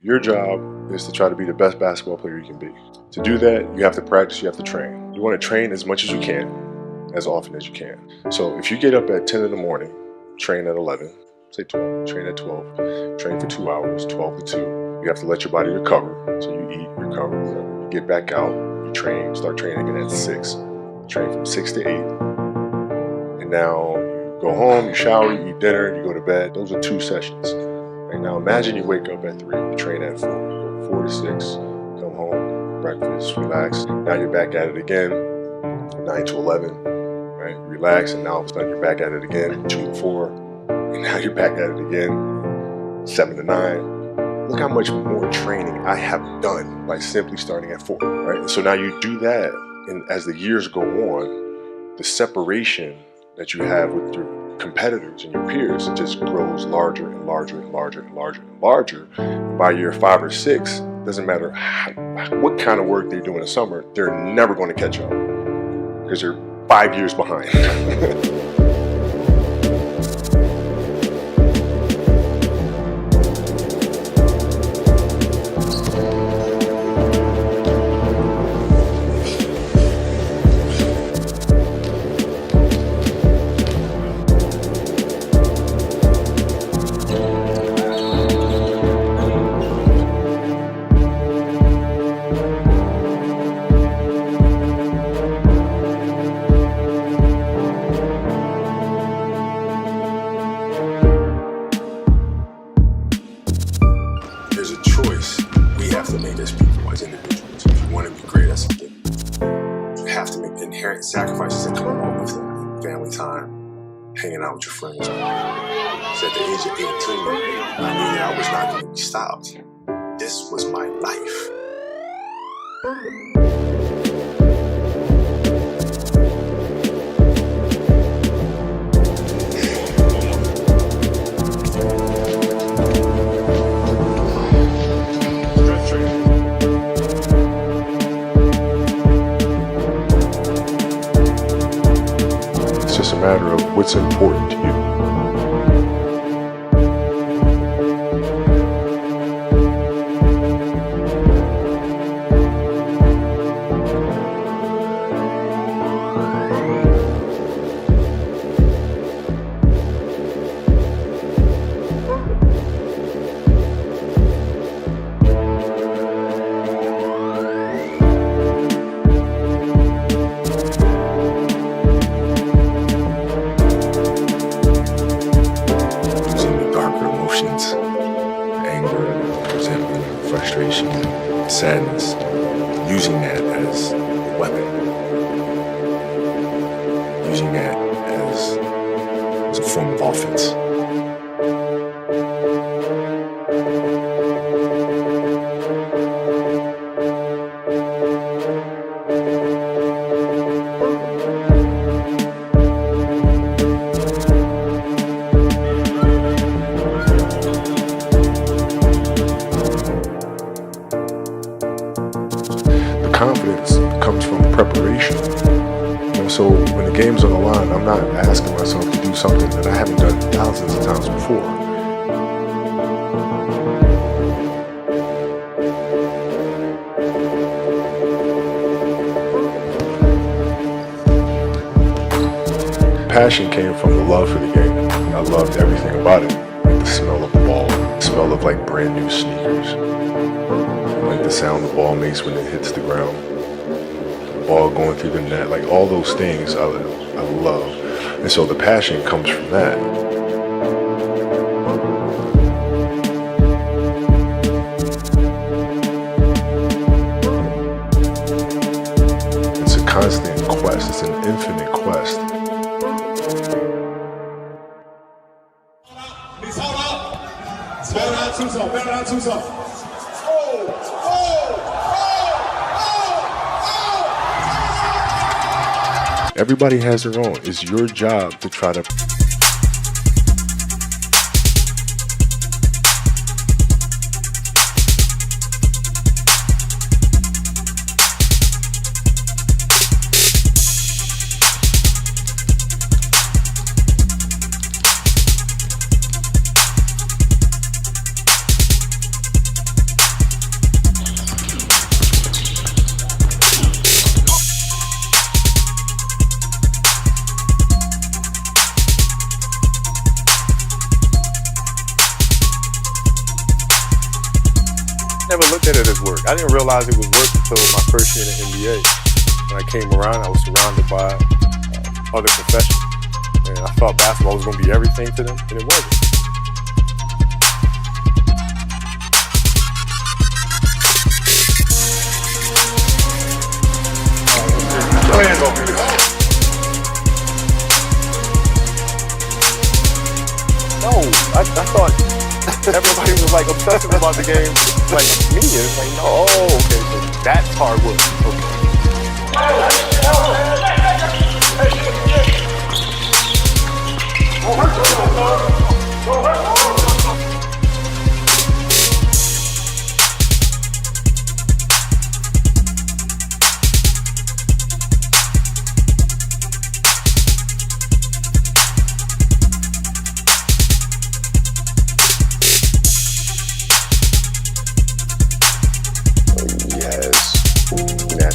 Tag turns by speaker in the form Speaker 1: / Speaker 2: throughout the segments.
Speaker 1: Your job is to try to be the best basketball player you can be. To do that, you have to practice, you have to train. You want to train as much as you can, as often as you can. So if you get up at 10 in the morning, train at 11, say 12, train at 12, train for 2 hours, 12 to 2. You have to let your body recover. So you eat, recover, whatever. You get back out, you train, start training again at 6. Train from 6 to 8. And now you go home, you shower, you eat dinner, you go to bed. Those are 2 sessions. Right now imagine you wake up at 3, you train at 4, you go 4 to 6, come home, breakfast, relax. Now you're back at it again, 9 to 11, right? Relax, and now all of a sudden you're back at it again, 2 to 4, and now you're back at it again, 7 to 9. Look how much more training I have done by simply starting at 4, right? And so now you do that, and as the years go on, the separation that you have with your competitors and your peers, it just grows larger and larger and larger and larger and larger. And by year 5 or 6, doesn't matter what kind of work they do in the summer, they're never going to catch up because they're 5 years behind. There's a choice we have to make as people, as individuals. If you want to be great at something, you have to make inherent sacrifices that come along with it. Family time, hanging out with your friends. So at the age of 18, I knew that I was not going to be stopped. This was my life. It's just a matter of what's important to you. Frustration, sadness, using that as a weapon, using that as a form of offense. Confidence comes from preparation. So when the game's on the line, I'm not asking myself to do something that I haven't done thousands of times before. Passion came from the love for the game. I loved everything about it. Like the smell of the ball, the smell of like brand new sneakers. Like the sound the ball makes when it hits the ground, the ball going through the net, like all those things I love. And so the passion comes from that. It's a constant quest, it's an infinite quest. Everybody has their own. It's your job to try to never looked at it as work. I didn't realize it was work until my first year in the NBA. When I came around, I was surrounded by other professionals. And I thought basketball was going to be everything to them, and it wasn't. Go ahead, go do this. No, I thought everybody was like obsessive about the game, like me. It's like, no, okay, so that's hard work.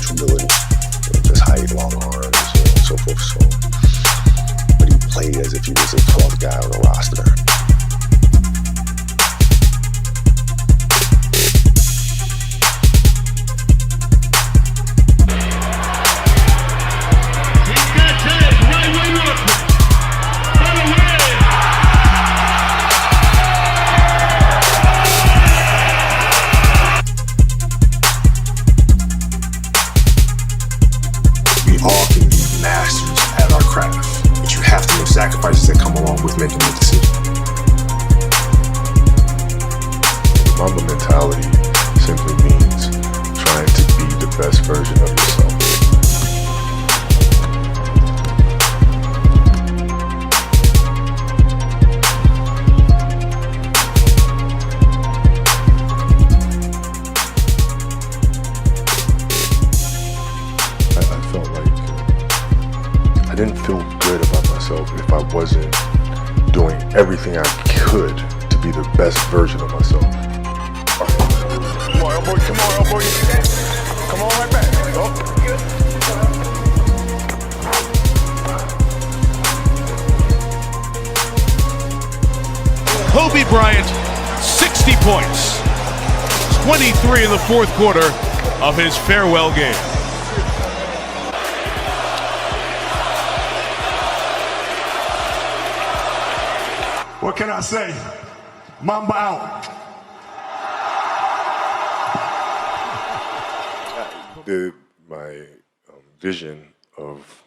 Speaker 1: Ability, just height, long arms, and so forth. So, but he played as if he was a 12th guy on the roster.
Speaker 2: He's got time, right wing up. By the way.
Speaker 1: All can be masters at our craft, but you have to make sacrifices that come along with making a decision. Mamba mentality simply means trying to be the best version of yourself. I felt like I didn't feel good about myself if I wasn't doing everything I could to be the best version of myself. Come on, boy, come on, boy. Come on right back.
Speaker 2: Kobe Bryant, 60 points. 23 in the fourth quarter of his farewell game.
Speaker 3: What can I say? Mamba out.
Speaker 1: My vision of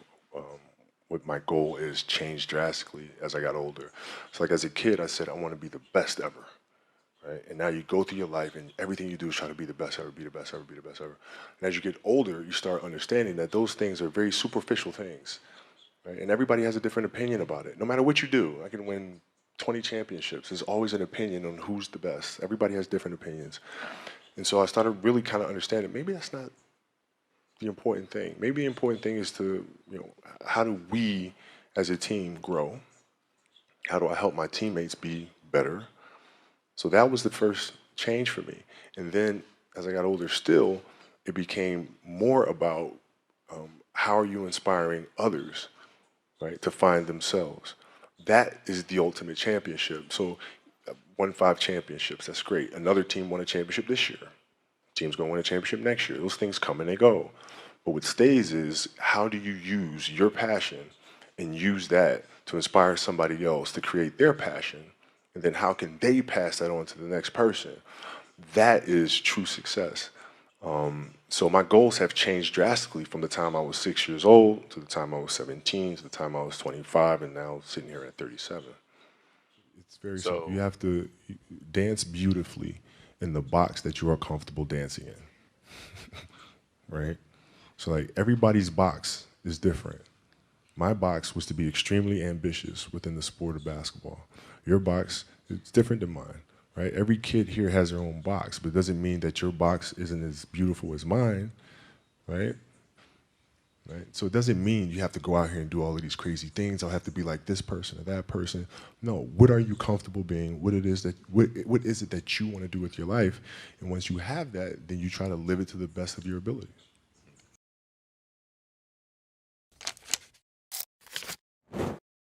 Speaker 1: what my goal is changed drastically as I got older. So like as a kid, I said, I want to be the best ever, right? And now you go through your life and everything you do is try to be the best ever, be the best ever, be the best ever. And as you get older, you start understanding that those things are very superficial things, right? And everybody has a different opinion about it. No matter what you do, I can win 20 championships. There's always an opinion on who's the best. Everybody has different opinions. And so I started really kind of understanding maybe that's not the important thing. Maybe the important thing is to, how do we as a team grow? How do I help my teammates be better? So that was the first change for me. And then as I got older still, it became more about how are you inspiring others, right, to find themselves. That is the ultimate championship. So won 5 championships, that's great. Another team won a championship this year. Team's gonna win a championship next year. Those things come and they go. But what stays is how do you use your passion and use that to inspire somebody else to create their passion? And then how can they pass that on to the next person? That is true success. So my goals have changed drastically from the time I was 6 years old to the time I was 17 to the time I was 25 and now sitting here at 37.
Speaker 4: It's very simple. You have to dance beautifully in the box that you are comfortable dancing in, right? So like everybody's box is different. My box was to be extremely ambitious within the sport of basketball. Your box is different than mine, right? Every kid here has their own box, but it doesn't mean that your box isn't as beautiful as mine, right? Right? So it doesn't mean you have to go out here and do all of these crazy things. I'll have to be like this person or that person. No, what are you comfortable being? What is it that you want to do with your life? And once you have that, then you try to live it to the best of your ability.